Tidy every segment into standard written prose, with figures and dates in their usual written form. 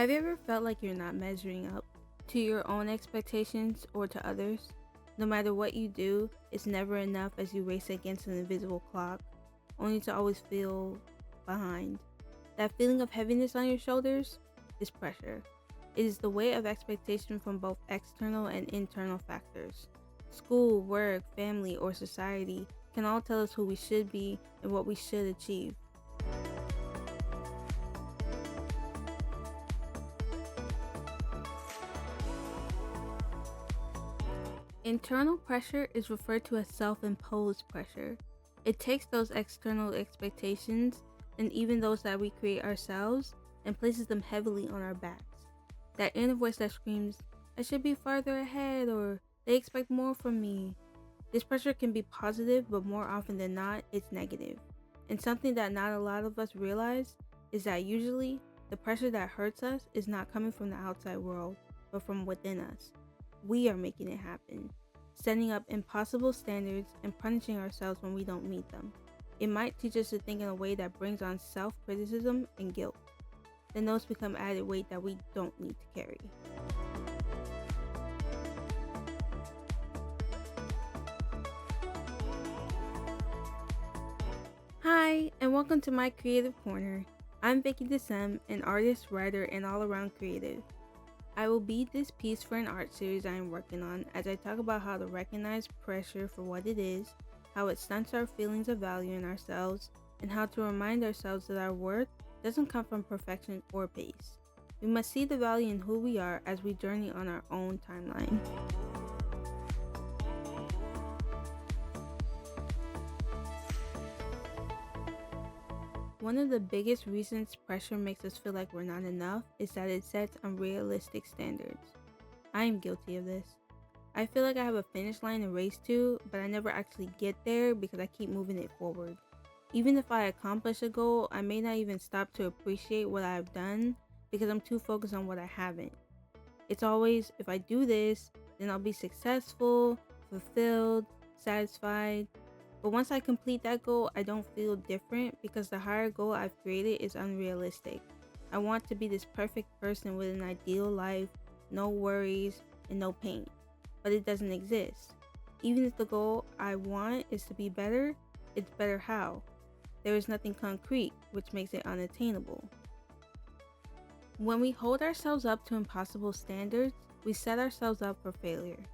Have you ever felt like you're not measuring up to your own expectations or to others? No matter what you do, it's never enough as you race against an invisible clock, only to always feel behind. That feeling of heaviness on your shoulders is pressure. It is the weight of expectation from both external and internal factors. School, work, family, or society can all tell us who we should be and what we should achieve. Internal pressure is referred to as self-imposed pressure. It takes those external expectations, and even those that we create ourselves, and places them heavily on our backs. That inner voice that screams, I should be farther ahead, or they expect more from me. This pressure can be positive, but more often than not, it's negative. And something that not a lot of us realize is that usually the pressure that hurts us is not coming from the outside world, but from within us. We are making it happen, setting up impossible standards and punishing ourselves when we don't meet them. It might teach us to think in a way that brings on self-criticism and guilt. Then those become added weight that we don't need to carry. Hi, and welcome to my creative corner. I'm Vicky DeSem, an artist, writer, and all-around creative. I will bead this piece for an art series I am working on as I talk about how to recognize pressure for what it is, how it stunts our feelings of value in ourselves, and how to remind ourselves that our worth doesn't come from perfection or pace. We must see the value in who we are as we journey on our own timeline. One of the biggest reasons pressure makes us feel like we're not enough is that it sets unrealistic standards. I am guilty of this. I feel like I have a finish line to race to, but I never actually get there because I keep moving it forward. Even if I accomplish a goal, I may not even stop to appreciate what I've done because I'm too focused on what I haven't. It's always, if I do this, then I'll be successful, fulfilled, satisfied. But once I complete that goal, I don't feel different because the higher goal I've created is unrealistic. I want to be this perfect person with an ideal life, no worries, and no pain. But it doesn't exist. Even if the goal I want is to be better, it's better how? There is nothing concrete, which makes it unattainable. When we hold ourselves up to impossible standards, we set ourselves up for failure.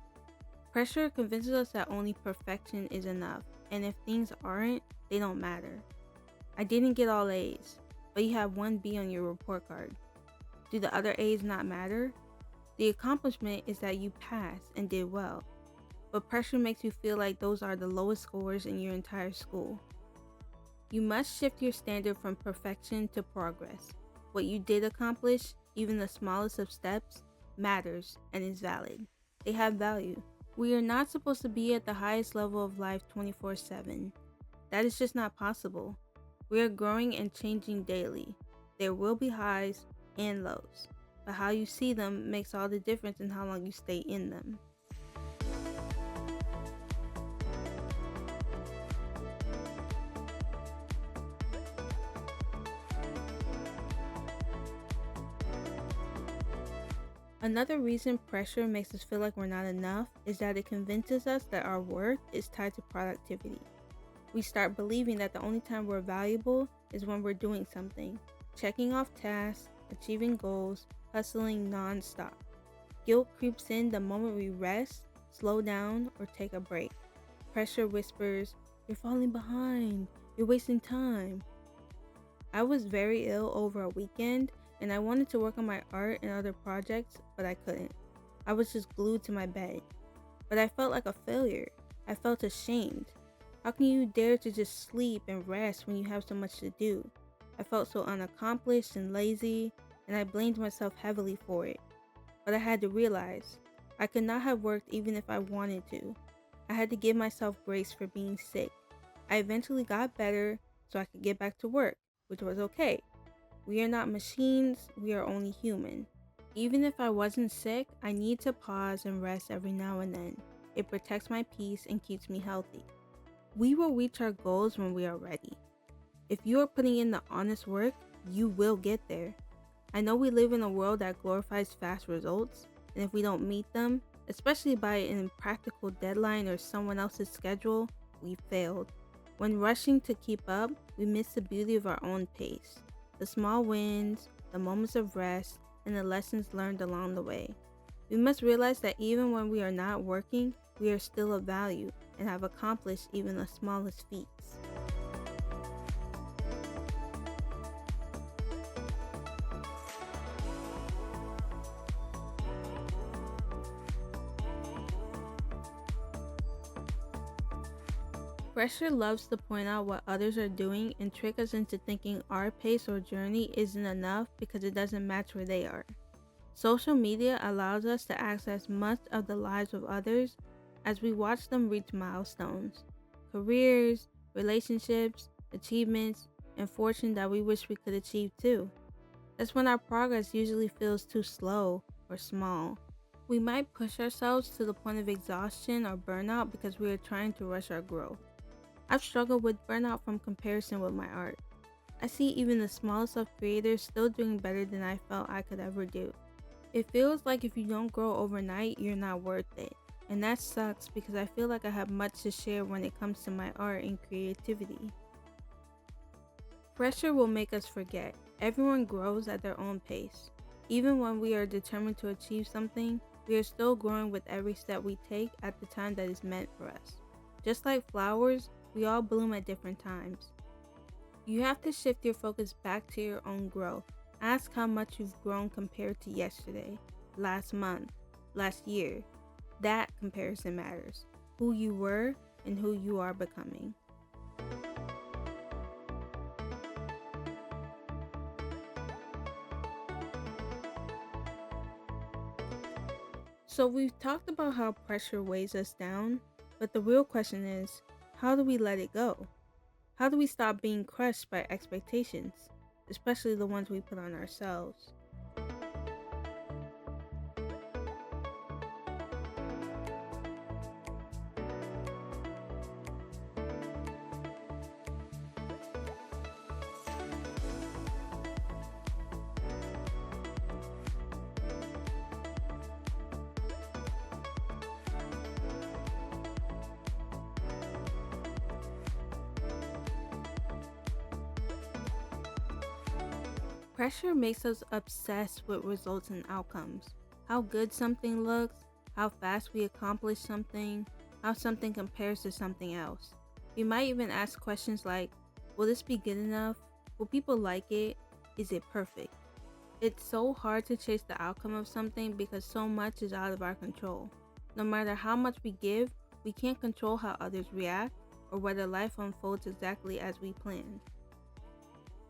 Pressure convinces us that only perfection is enough, and if things aren't, they don't matter. I didn't get all A's, but you have one B on your report card. Do the other A's not matter? The accomplishment is that you passed and did well, but pressure makes you feel like those are the lowest scores in your entire school. You must shift your standard from perfection to progress. What you did accomplish, even the smallest of steps, matters and is valid. They have value. We are not supposed to be at the highest level of life 24/7. That is just not possible. We are growing and changing daily. There will be highs and lows, but how you see them makes all the difference in how long you stay in them. Another reason pressure makes us feel like we're not enough is that it convinces us that our worth is tied to productivity. We start believing that the only time we're valuable is when we're doing something, checking off tasks, achieving goals, hustling non-stop. Guilt creeps in the moment we rest, slow down, or take a break. Pressure whispers, you're falling behind, you're wasting time. I was very ill over a weekend and I wanted to work on my art and other projects, but I couldn't. I was just glued to my bed. But I felt like a failure. I felt ashamed. How can you dare to just sleep and rest when you have so much to do? I felt so unaccomplished and lazy, and I blamed myself heavily for it. But I had to realize, I could not have worked even if I wanted to. I had to give myself grace for being sick. I eventually got better so I could get back to work, which was okay. We are not machines, we are only human. Even if I wasn't sick, I need to pause and rest every now and then. It protects my peace and keeps me healthy. We will reach our goals when we are ready. If you are putting in the honest work, you will get there. I know we live in a world that glorifies fast results, and if we don't meet them, especially by an impractical deadline or someone else's schedule, we failed. When rushing to keep up, we miss the beauty of our own pace, the small wins, the moments of rest, and the lessons learned along the way. We must realize that even when we are not working, we are still of value and have accomplished even the smallest feats. Pressure loves to point out what others are doing and trick us into thinking our pace or journey isn't enough because it doesn't match where they are. Social media allows us to access much of the lives of others as we watch them reach milestones, careers, relationships, achievements, and fortune that we wish we could achieve too. That's when our progress usually feels too slow or small. We might push ourselves to the point of exhaustion or burnout because we are trying to rush our growth. I've struggled with burnout from comparison with my art. I see even the smallest of creators still doing better than I felt I could ever do. It feels like if you don't grow overnight, you're not worth it. And that sucks because I feel like I have much to share when it comes to my art and creativity. Pressure will make us forget. Everyone grows at their own pace. Even when we are determined to achieve something, we are still growing with every step we take at the time that is meant for us. Just like flowers, we all bloom at different times. You have to shift your focus back to your own growth. Ask how much you've grown compared to yesterday, last month, last year. That comparison matters. Who you were and who you are becoming. So we've talked about how pressure weighs us down, but the real question is, how do we let it go? How do we stop being crushed by expectations, especially the ones we put on ourselves? Pressure makes us obsessed with results and outcomes. How good something looks, how fast we accomplish something, how something compares to something else. We might even ask questions like, will this be good enough? Will people like it? Is it perfect? It's so hard to chase the outcome of something because so much is out of our control. No matter how much we give, we can't control how others react or whether life unfolds exactly as we planned.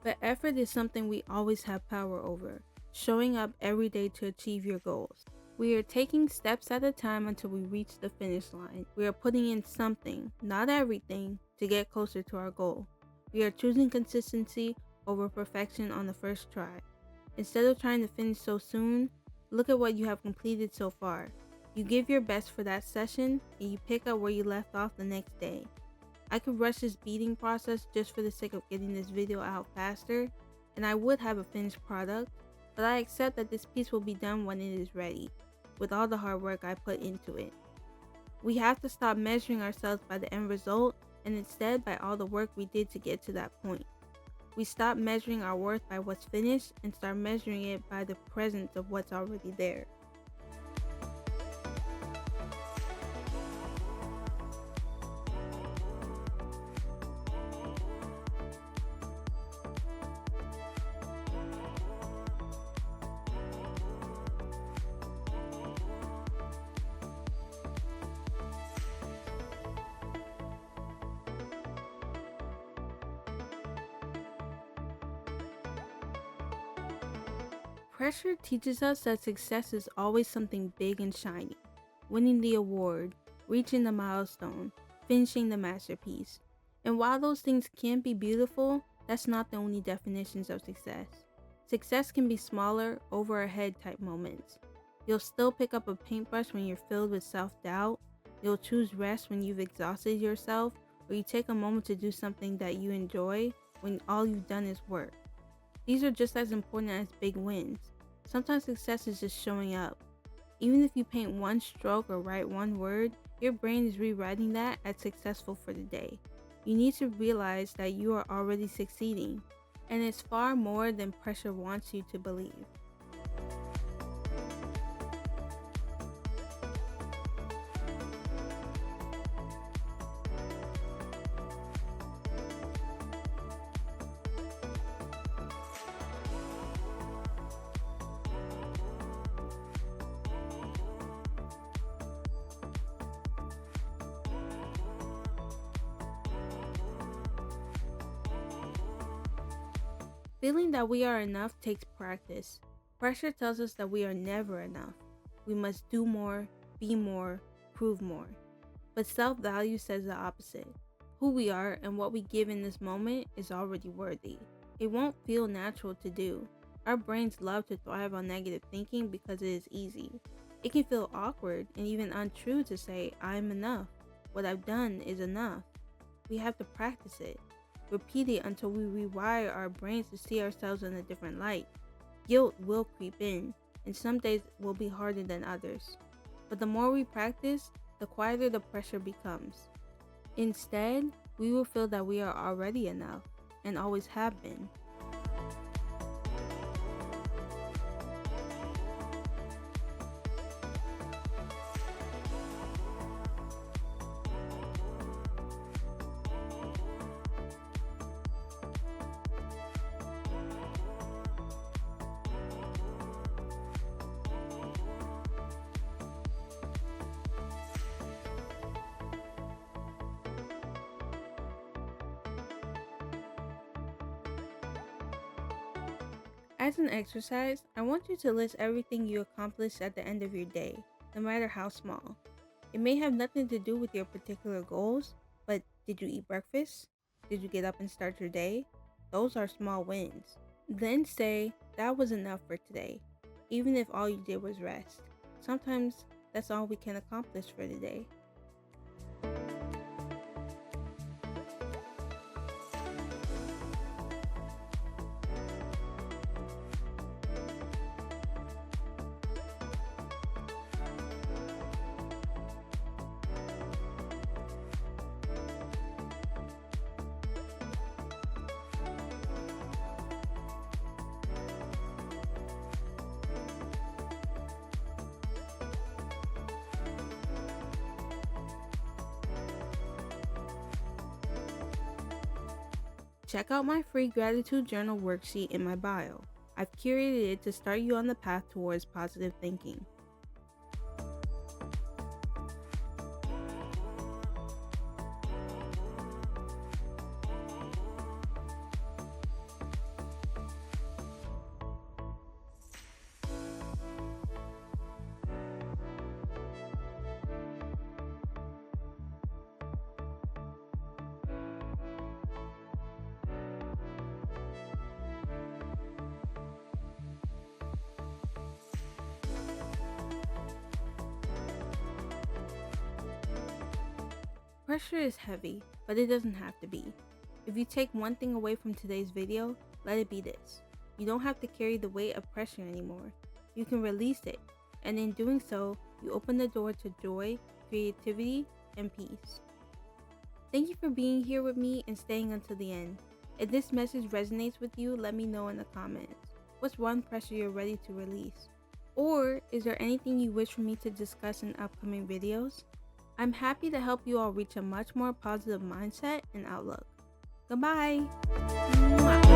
But effort is something we always have power over, showing up every day to achieve your goals. We are taking steps at a time until we reach the finish line. We are putting in something, not everything, to get closer to our goal. We are choosing consistency over perfection on the first try. Instead of trying to finish so soon, look at what you have completed so far. You give your best for that session and you pick up where you left off the next day. I could rush this beading process just for the sake of getting this video out faster, and I would have a finished product, but I accept that this piece will be done when it is ready, with all the hard work I put into it. We have to stop measuring ourselves by the end result, and instead by all the work we did to get to that point. We stop measuring our worth by what's finished and start measuring it by the presence of what's already there. Pressure teaches us that success is always something big and shiny. Winning the award, reaching the milestone, finishing the masterpiece. And while those things can be beautiful, that's not the only definitions of success. Success can be smaller, over our head type moments. You'll still pick up a paintbrush when you're filled with self-doubt. You'll choose rest when you've exhausted yourself, or you take a moment to do something that you enjoy when all you've done is work. These are just as important as big wins. Sometimes success is just showing up. Even if you paint one stroke or write one word, your brain is rewriting that as successful for the day. You need to realize that you are already succeeding, and it's far more than pressure wants you to believe. Feeling that we are enough takes practice. Pressure tells us that we are never enough. We must do more, be more, prove more. But self-value says the opposite. Who we are and what we give in this moment is already worthy. It won't feel natural to do. Our brains love to thrive on negative thinking because it is easy. It can feel awkward and even untrue to say, I'm enough. What I've done is enough. We have to practice it. Repeat it until we rewire our brains to see ourselves in a different light. Guilt will creep in, and some days will be harder than others. But the more we practice, the quieter the pressure becomes. Instead, we will feel that we are already enough, and always have been. As an exercise, I want you to list everything you accomplished at the end of your day, no matter how small. It may have nothing to do with your particular goals, but did you eat breakfast? Did you get up and start your day? Those are small wins. Then say, that was enough for today, even if all you did was rest. Sometimes that's all we can accomplish for the day. Check out my free gratitude journal worksheet in my bio. I've curated it to start you on the path towards positive thinking. Pressure is heavy, but it doesn't have to be. If you take one thing away from today's video, let it be this. You don't have to carry the weight of pressure anymore. You can release it, and in doing so, you open the door to joy, creativity, and peace. Thank you for being here with me and staying until the end. If this message resonates with you, let me know in the comments. What's one pressure you're ready to release? Or is there anything you wish for me to discuss in upcoming videos? I'm happy to help you all reach a much more positive mindset and outlook. Goodbye! Mwah.